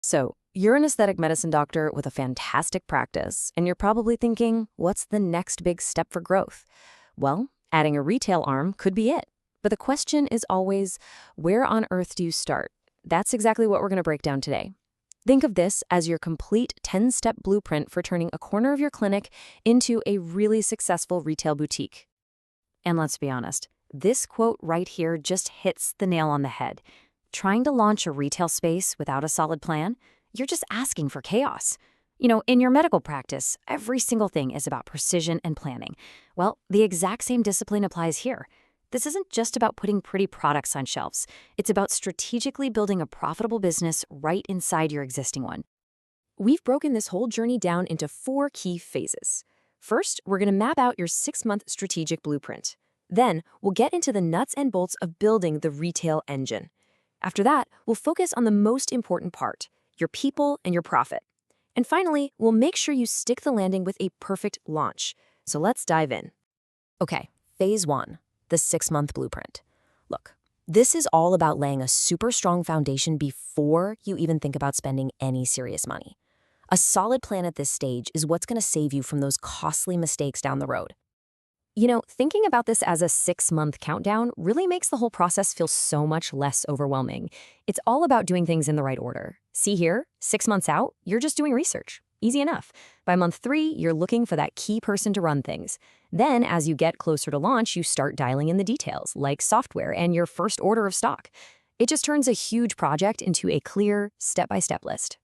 So, you're an aesthetic medicine doctor with a fantastic practice, and you're probably thinking, what's the next big step for growth? Well, adding a retail arm could be it. But the question is always, where on earth do you start? That's exactly what we're going to break down today. Think of this as your complete 10-step blueprint for turning a corner of your clinic into a really successful retail boutique. And let's be honest, this quote right here just hits the nail on the head. Trying to launch a retail space without a solid plan, you're just asking for chaos. In your medical practice, every single thing is about precision and planning. Well, the exact same discipline applies here. This isn't just about putting pretty products on shelves. It's about strategically building a profitable business right inside your existing one. We've broken this whole journey down into 4 key phases. First, we're going to map out your 6-month strategic blueprint. Then, we'll get into the nuts and bolts of building the retail engine. After that, we'll focus on the most important part, your people and your profit. And finally, we'll make sure you stick the landing with a perfect launch. So let's dive in. Okay, phase 1, the 6-month blueprint. Look, this is all about laying a super strong foundation before you even think about spending any serious money. A solid plan at this stage is what's going to save you from those costly mistakes down the road. Thinking about this as a 6-month countdown really makes the whole process feel so much less overwhelming. It's all about doing things in the right order. See here, 6 months out, you're just doing research. Easy enough. By month 3, you're looking for that key person to run things. Then, as you get closer to launch, you start dialing in the details, like software and your first order of stock. It just turns a huge project into a clear, step-by-step list.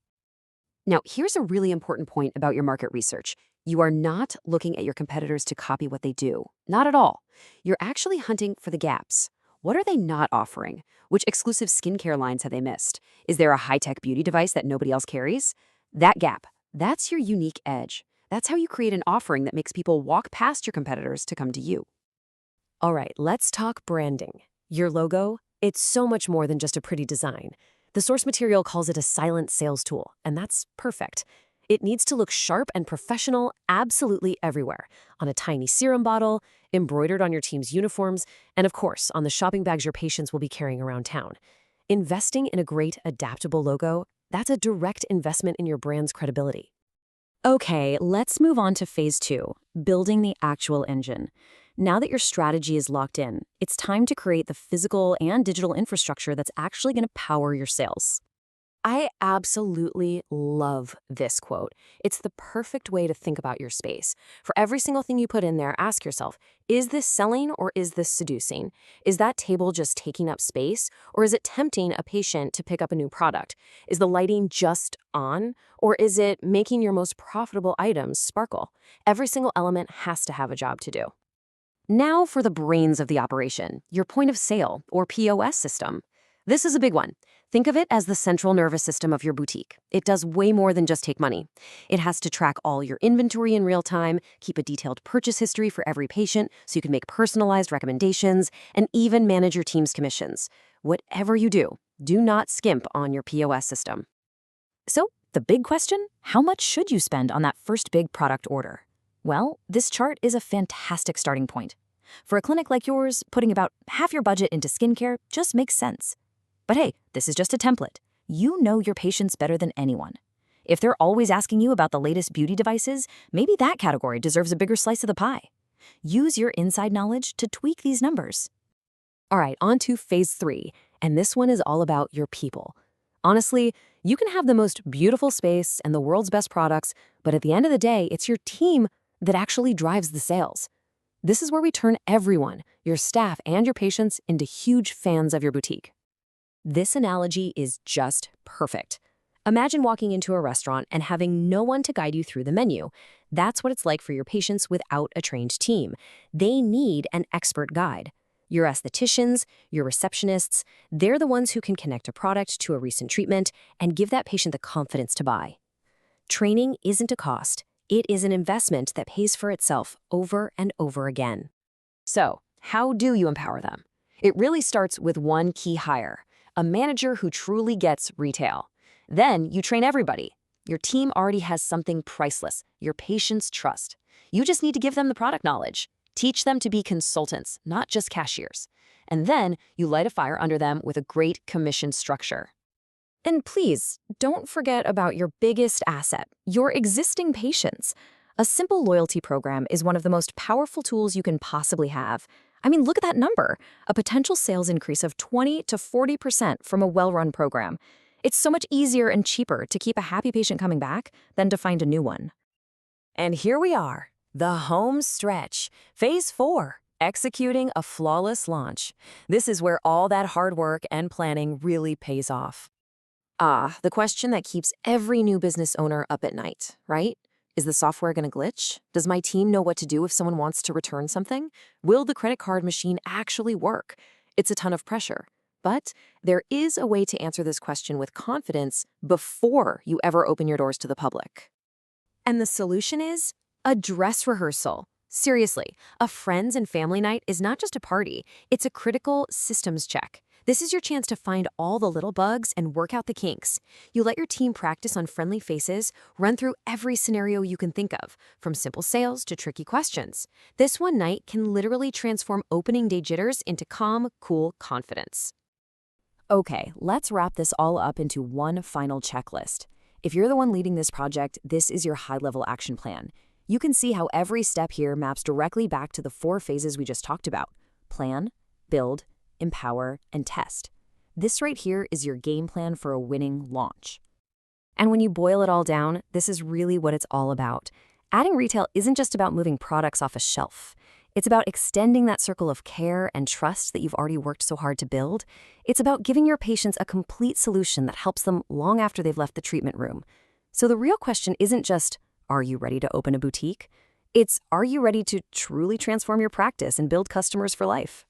Now, here's a really important point about your market research. You are not looking at your competitors to copy what they do. Not at all. You're actually hunting for the gaps. What are they not offering? Which exclusive skincare lines have they missed? Is there a high-tech beauty device that nobody else carries? That gap, that's your unique edge. That's how you create an offering that makes people walk past your competitors to come to you. All right, let's talk branding. Your logo, it's so much more than just a pretty design. The source material calls it a silent sales tool, and that's perfect. It needs to look sharp and professional absolutely everywhere. On a tiny serum bottle, embroidered on your team's uniforms, and of course, on the shopping bags your patients will be carrying around town. Investing in a great, adaptable logo, that's a direct investment in your brand's credibility. Okay, let's move on to phase 2, building the actual engine. Now that your strategy is locked in, it's time to create the physical and digital infrastructure that's actually going to power your sales. I absolutely love this quote. It's the perfect way to think about your space. For every single thing you put in there, ask yourself, is this selling or is this seducing? Is that table just taking up space, or is it tempting a patient to pick up a new product? Is the lighting just on, or is it making your most profitable items sparkle? Every single element has to have a job to do. Now for the brains of the operation, your point of sale or POS system. This is a big one. Think of it as the central nervous system of your boutique. It does way more than just take money. It has to track all your inventory in real time, keep a detailed purchase history for every patient so you can make personalized recommendations, and even manage your team's commissions. Whatever you do, do not skimp on your POS system. So, the big question, how much should you spend on that first big product order? Well, this chart is a fantastic starting point. For a clinic like yours, putting about half your budget into skincare just makes sense. But hey, this is just a template. You know your patients better than anyone. If they're always asking you about the latest beauty devices, maybe that category deserves a bigger slice of the pie. Use your inside knowledge to tweak these numbers. All right, on to phase 3, and this one is all about your people. Honestly, you can have the most beautiful space and the world's best products, but at the end of the day, it's your team that actually drives the sales. This is where we turn everyone, your staff and your patients, into huge fans of your boutique. This analogy is just perfect. Imagine walking into a restaurant and having no one to guide you through the menu. That's what it's like for your patients without a trained team. They need an expert guide. Your estheticians, your receptionists, they're the ones who can connect a product to a recent treatment and give that patient the confidence to buy. Training isn't a cost. It is an investment that pays for itself over and over again. So, how do you empower them? It really starts with one key hire. A manager who truly gets retail. Then you train everybody. Your team already has something priceless, your patients' trust. You just need to give them the product knowledge. Teach them to be consultants, not just cashiers. And then you light a fire under them with a great commission structure. And please, don't forget about your biggest asset, your existing patients. A simple loyalty program is one of the most powerful tools you can possibly have. I mean, look at that number, a potential sales increase of 20 to 40% from a well-run program. It's so much easier and cheaper to keep a happy patient coming back than to find a new one. And here we are, the home stretch, phase 4, executing a flawless launch. This is where all that hard work and planning really pays off. The question that keeps every new business owner up at night, right? Is the software going to glitch? Does my team know what to do if someone wants to return something? Will the credit card machine actually work? It's a ton of pressure. But there is a way to answer this question with confidence before you ever open your doors to the public. And the solution is a dress rehearsal. Seriously, a friends and family night is not just a party, it's a critical systems check. This is your chance to find all the little bugs and work out the kinks. You let your team practice on friendly faces, run through every scenario you can think of, from simple sales to tricky questions. This one night can literally transform opening day jitters into calm, cool confidence. Okay, let's wrap this all up into one final checklist. If you're the one leading this project, this is your high-level action plan. You can see how every step here maps directly back to the 4 phases we just talked about: plan, build, empower, and test. This right here is your game plan for a winning launch. And when you boil it all down, this is really what it's all about. Adding retail isn't just about moving products off a shelf. It's about extending that circle of care and trust that you've already worked so hard to build. It's about giving your patients a complete solution that helps them long after they've left the treatment room. So the real question isn't just, are you ready to open a boutique? It's, are you ready to truly transform your practice and build customers for life?